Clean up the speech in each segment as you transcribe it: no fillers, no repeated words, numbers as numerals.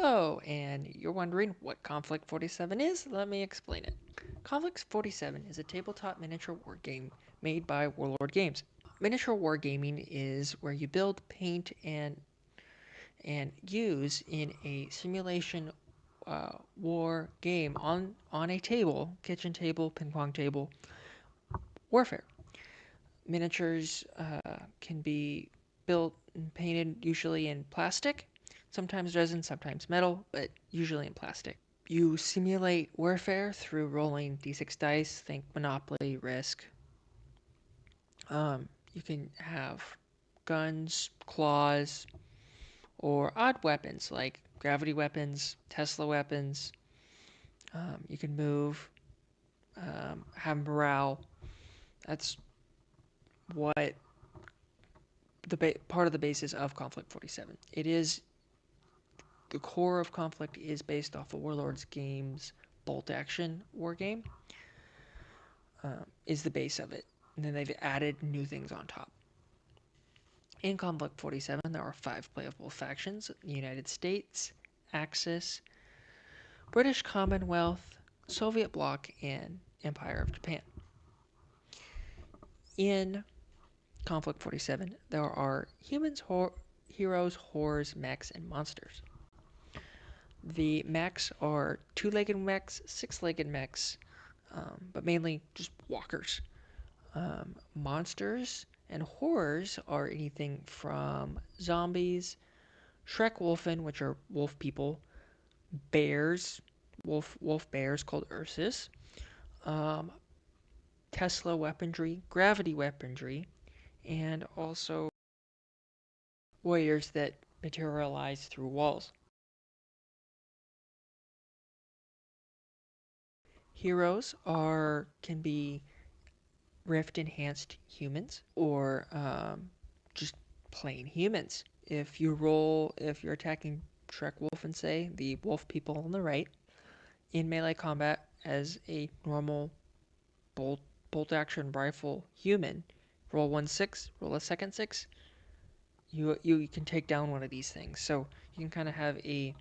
Hello, and you're wondering what Conflikt 47 is? Let me explain it. Conflikt 47 is a tabletop miniature war game made by Warlord Games. Miniature wargaming is where you build, paint, and use in a simulation war game on a table, kitchen table, ping pong table, warfare. Miniatures can be built and painted usually in plastic, sometimes resin, sometimes metal, but usually in plastic. You simulate warfare through rolling d6 dice, think Monopoly, Risk. You can have guns, claws, or odd weapons like gravity weapons, Tesla weapons. You can move, have morale. That's what part of the basis of Conflikt 47. It is the core of Conflict is based off of Warlords Games bolt action war game. Is the base of it, and then they've added new things on top. In Conflikt 47, there are 5 playable factions: the United States, Axis, British Commonwealth, Soviet Bloc, and Empire of Japan. In Conflikt 47, there are humans, heroes, horrors, mechs, and monsters. The mechs are 2-legged mechs, 6-legged mechs, but mainly just walkers. Monsters and horrors are anything from zombies, Shrek Wolfen, which are wolf people, bears, wolf bears called Ursus, um, Tesla weaponry, gravity weaponry, and also warriors that materialize through walls. Heroes can be rift enhanced humans or just plain humans. If you're attacking Shrek Wolf and say the wolf people on the right in melee combat as a normal bolt bolt action rifle human, roll 1-6, roll a second 6, you can take down one of these things. So you can kind of have a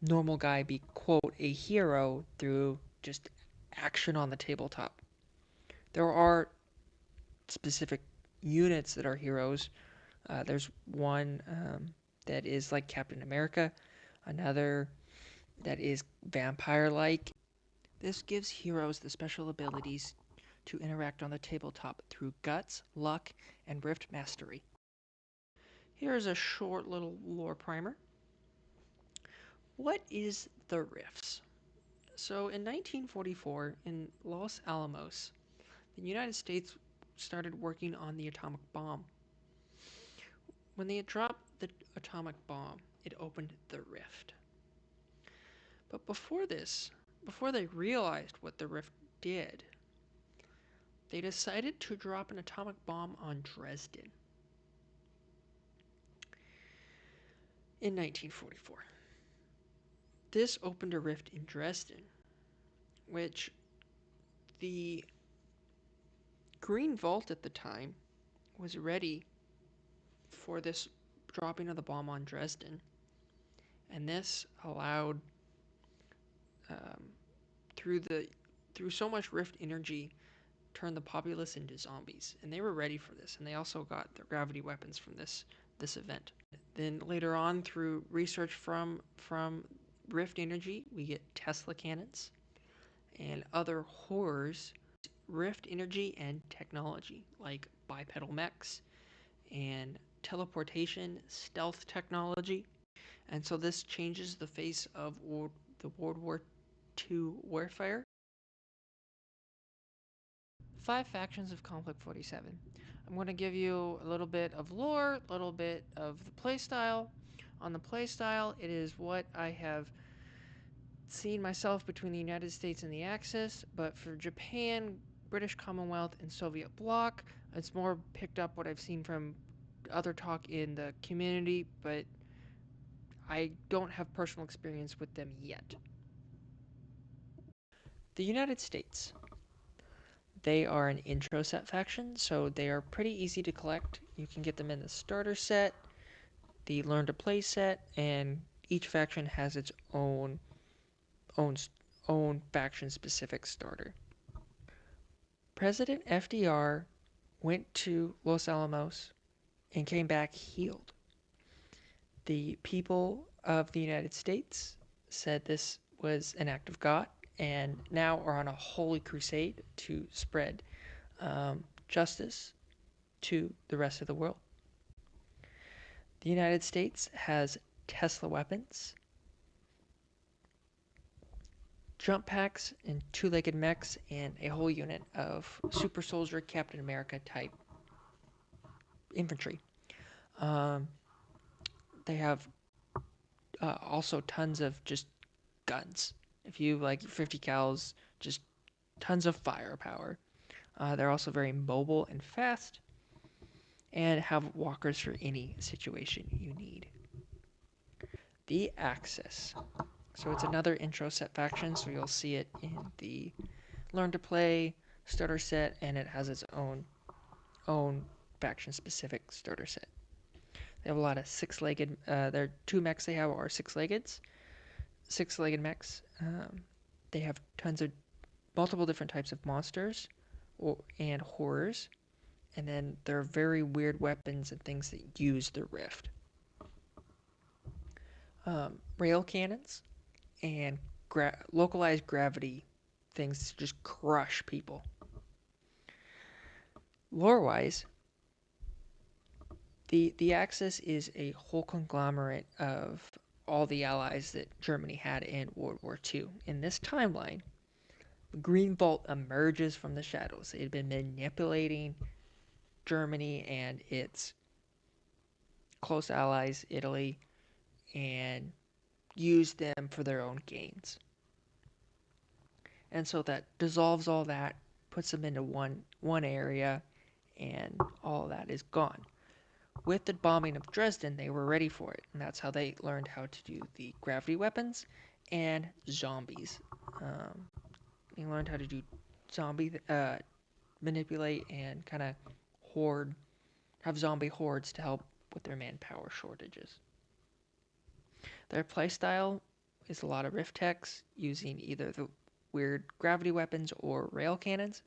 normal guy be quote a hero through just action on the tabletop. There are specific units that are heroes. There's one that is like Captain America, another that is vampire like. This gives heroes the special abilities to interact on the tabletop through guts, luck, and rift mastery. Here is a short little lore primer. What is the rifts? So in 1944, in Los Alamos, the United States started working on the atomic bomb. When they had dropped the atomic bomb, it opened the rift. But before they realized what the rift did, they decided to drop an atomic bomb on Dresden in 1944. This opened a rift in Dresden, which the Green Vault at the time was ready for this dropping of the bomb on Dresden, and this allowed um, through the through so much rift energy turn the populace into zombies, and they were ready for this, and they also got their gravity weapons from this event. Then later on, through research from rift energy, we get Tesla cannons and other horrors, rift energy and technology like bipedal mechs and teleportation, stealth technology. And so this changes the face of the World War II warfare. 5 factions of Conflikt 47. I'm going to give you a little bit of lore, a little bit of the playstyle. On the playstyle, it is what I have seen myself between the United States and the Axis, but for Japan, British Commonwealth, and Soviet Bloc, it's more picked up what I've seen from other talk in the community, but I don't have personal experience with them yet. The United States. They are an intro set faction, so they are pretty easy to collect. You can get them in the starter set, the learn to play set, and each faction has its own own faction specific starter. President FDR went to Los Alamos and came back healed. The people of the United States said this was an act of God and now are on a holy crusade to spread justice to the rest of the world. The United States has Tesla weapons, jump packs, and two-legged mechs, and a whole unit of super soldier Captain America type infantry. Um, they have also tons of just guns. If you like 50 cals, just tons of firepower. They're also very mobile and fast, and have walkers for any situation you need. The Axis. So it's another intro set faction, so you'll see it in the Learn to Play starter set, and it has its own faction specific starter set. They have a lot of six-legged. Their two mechs they have are six-legged mechs. They have tons of multiple different types of monsters and horrors, and then there are very weird weapons and things that use the rift. Rail cannons and localized gravity things to just crush people. Lore-wise, the Axis is a whole conglomerate of all the allies that Germany had in World War II. In this timeline, the Green Vault emerges from the shadows. It had been manipulating Germany and its close allies, Italy, and used them for their own gains. And so that dissolves all that, puts them into one area, and all of that is gone. With the bombing of Dresden, they were ready for it, and that's how they learned how to do the gravity weapons and zombies. They learned how to do zombie manipulate and kind of have zombie hordes to help with their manpower shortages. Their playstyle is a lot of rift techs using either the weird gravity weapons or rail cannons,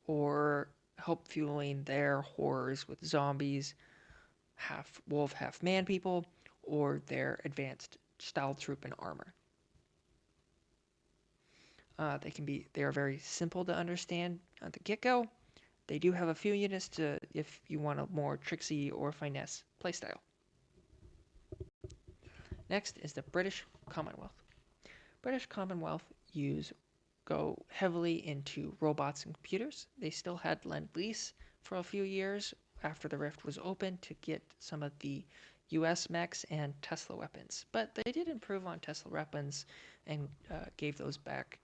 or help fueling their horrors with zombies, half wolf, half man people, or their advanced style troop and armor. They are very simple to understand at the get-go. They do have a few units to if you want a more tricksy or finesse playstyle. Next is the British Commonwealth. British Commonwealth go heavily into robots and computers. They still had Lend-Lease for a few years after the rift was open to get some of the US mechs and Tesla weapons. But they did improve on Tesla weapons and gave those back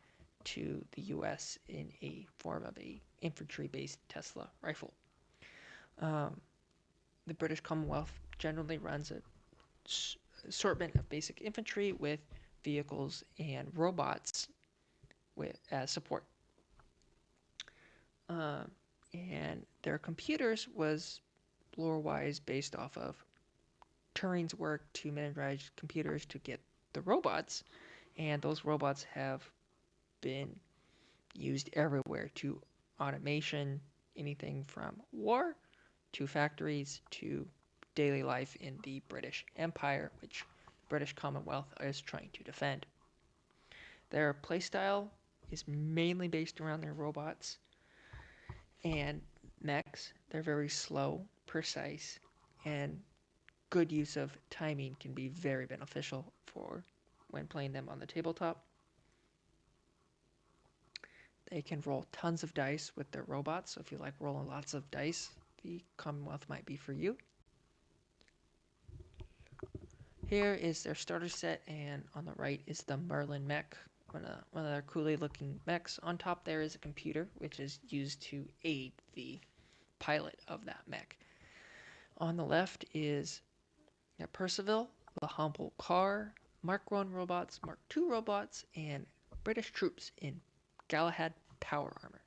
to the US in a form of a infantry-based Tesla rifle. The British Commonwealth generally runs a assortment of basic infantry with vehicles and robots as support. And their computers was lore-wise based off of Turing's work to miniaturize computers to get the robots, and those robots have been used everywhere to automation, anything from war to factories to daily life in the British Empire, which the British Commonwealth is trying to defend. Their playstyle is mainly based around their robots and mechs. They're very slow, precise, and good use of timing can be very beneficial for when playing them on the tabletop. They can roll tons of dice with their robots, so if you like rolling lots of dice, the Commonwealth might be for you. Here is their starter set, and on the right is the Merlin mech, one of their coolly looking mechs. On top there is a computer, which is used to aid the pilot of that mech. On the left is Percival, the humble car, Mark 1 robots, Mark 2 robots, and British troops in Galahad power armor.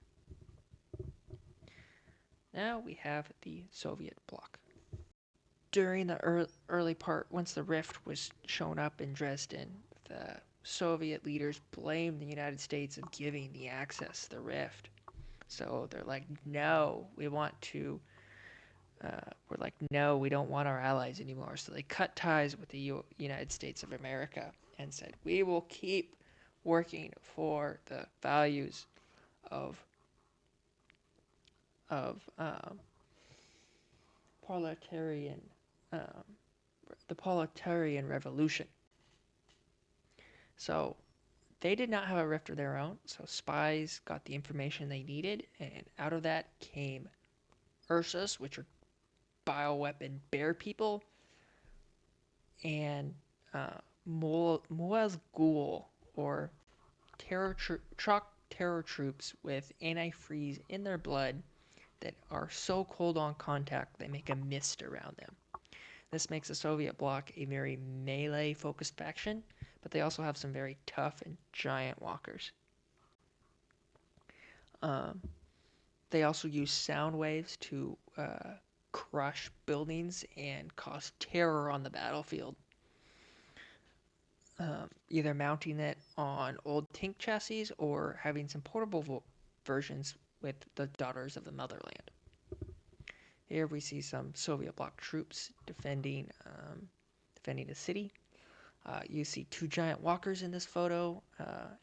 Now we have the Soviet bloc. during the early part, once the rift was shown up in Dresden, the Soviet leaders blamed the United States of giving the Axis the rift. So they're like, no, we want to. We're like, no, we don't want our allies anymore. So they cut ties with the United States of America and said, we will keep working for the values of of proletarian um, the proletarian revolution. So they did not have a rift of their own. So spies got the information they needed, and out of that came Ursus, which are bioweapon bear people, and Moaz Ghul, or terror troops with antifreeze in their blood that are so cold on contact they make a mist around them. This makes the Soviet bloc a very melee-focused faction, but they also have some very tough and giant walkers. Um, they also use sound waves to crush buildings and cause terror on the battlefield. Either mounting it on old tank chassis or having some portable versions with the Daughters of the Motherland. Here we see some Soviet bloc troops defending a city. You see two giant walkers in this photo.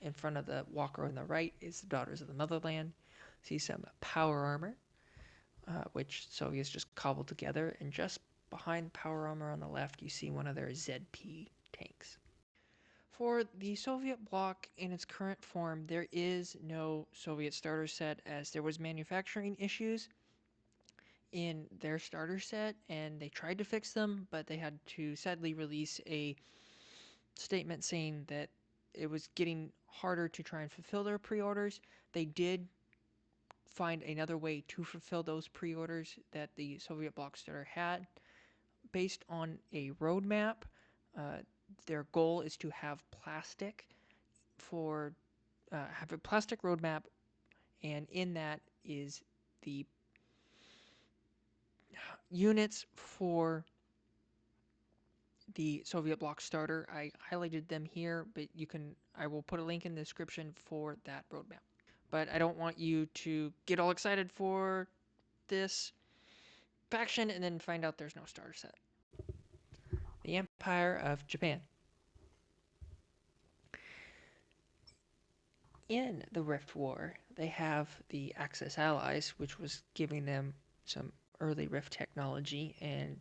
In front of the walker on the right is the Daughters of the Motherland. See some power armor, which Soviets just cobbled together. And just behind power armor on the left, you see one of their ZP tanks. For the Soviet bloc in its current form, there is no Soviet starter set as there was manufacturing issues in their starter set and they tried to fix them, but they had to sadly release a statement saying that it was getting harder to try and fulfill their pre-orders. They did find another way to fulfill those pre-orders that the Soviet bloc starter had based on a roadmap. Uh, their goal is to have have a plastic roadmap, and in that is the units for the Soviet bloc starter. I highlighted them here, but I will put a link in the description for that roadmap. But I don't want you to get all excited for this faction and then find out there's no starter set. The Empire of Japan. In the Rift War, they have the Axis allies, which was giving them some early Rift technology, and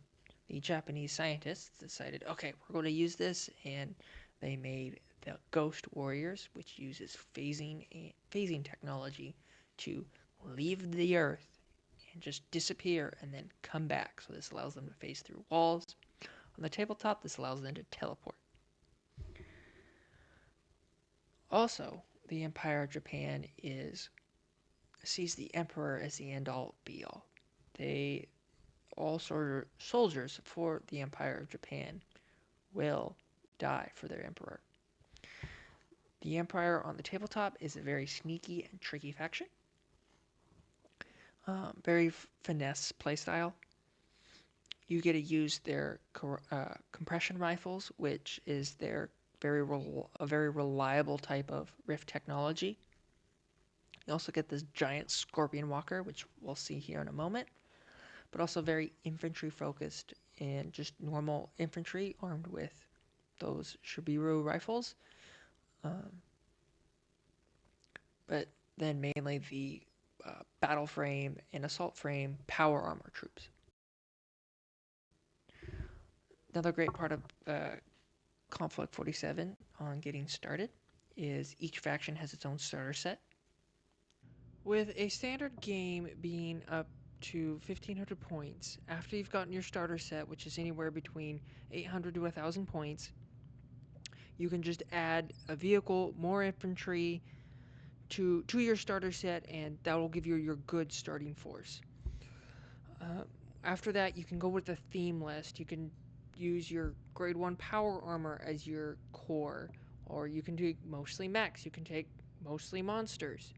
the Japanese scientists decided, okay, we're going to use this, and they made the Ghost Warriors, which uses phasing technology to leave the Earth and just disappear and then come back. So this allows them to phase through walls. On the tabletop, this allows them to teleport. Also, the Empire of Japan sees the Emperor as the end-all be-all. All soldiers for the Empire of Japan will die for their Emperor. The Empire on the tabletop is a very sneaky and tricky faction. Very finesse playstyle. You get to use their compression rifles, which is their a very reliable type of rift technology. You also get this giant scorpion walker, which we'll see here in a moment, but also very infantry focused and just normal infantry armed with those Shibiru rifles. But then mainly the battle frame and assault frame power armor troops. Another great part of Konflikt 47 on getting started is each faction has its own starter set. With a standard game being up to 1500 points, after you've gotten your starter set, which is anywhere between 800 to 1000 points, you can just add a vehicle, more infantry to your starter set, and that will give you your good starting force. After that, you can go with a theme list. You can use your grade 1 power armor as your core, or you can take mostly mechs, you can take mostly monsters.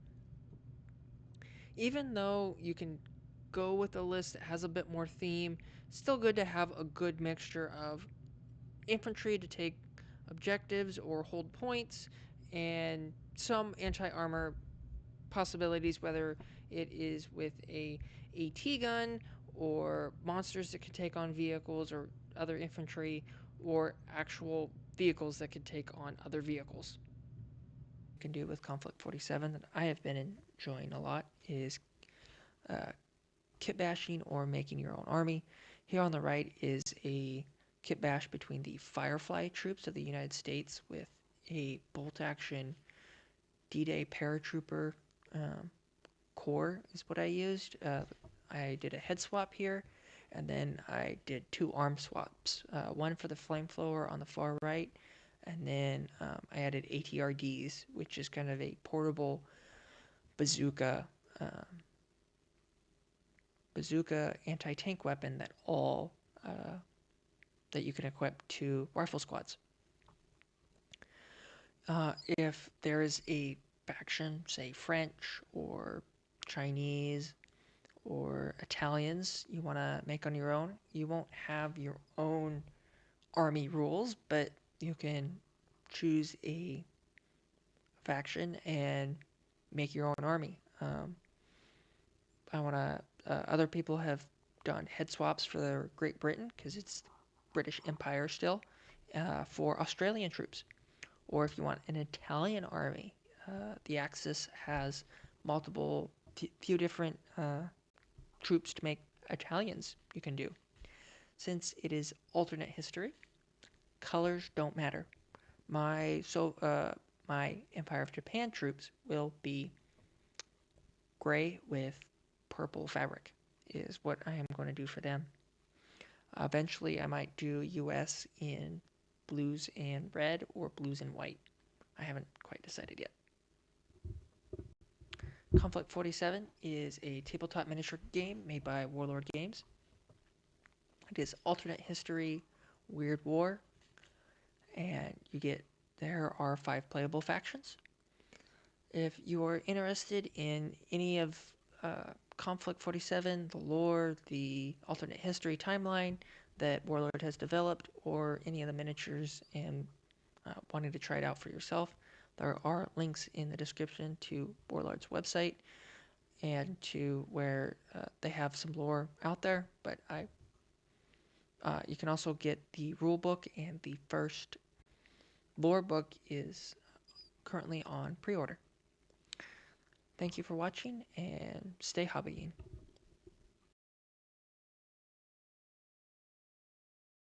Even though you can go with a list that has a bit more theme, Still good to have a good mixture of infantry to take objectives or hold points, and some anti-armor possibilities, whether it is with a AT gun or monsters that can take on vehicles or other infantry, or actual vehicles that can take on other vehicles. You can do with Conflict 47 that I have been enjoying a lot is uh, kit bashing or making your own army. Here on the right is a kit bash between the Firefly troops of the United States with a bolt action D-Day paratrooper core is what I used. I did a head swap here, and then I did two arm swaps. One for the flamethrower on the far right, and then I added ATRDs, which is kind of a portable bazooka anti-tank weapon that you can equip to rifle squads. If there is a faction, say French or Chinese or Italians, you want to make on your own, you won't have your own army rules, but you can choose a faction and make your own army. I want to. Other people have done head swaps for Great Britain because it's British Empire still, for Australian troops. Or if you want an Italian army, the Axis has multiple, few different troops to make Italians you can do. Since it is alternate history, colors don't matter. My Empire of Japan troops will be gray with purple fabric, is what I am going to do for them. Eventually, I might do US in blues and red or blues and white. I haven't quite decided yet. Konflikt 47 is a tabletop miniature game made by Warlord Games. It is alternate history, weird war, and there are 5 playable factions. If you are interested in any of Konflikt 47, the lore, the alternate history timeline that Warlord has developed, or any of the miniatures and wanting to try it out for yourself, there are links in the description to Warlord's website and to where they have some lore out there. But you can also get the rule book, and the first lore book is currently on pre-order. Thank you for watching, and stay hobbying.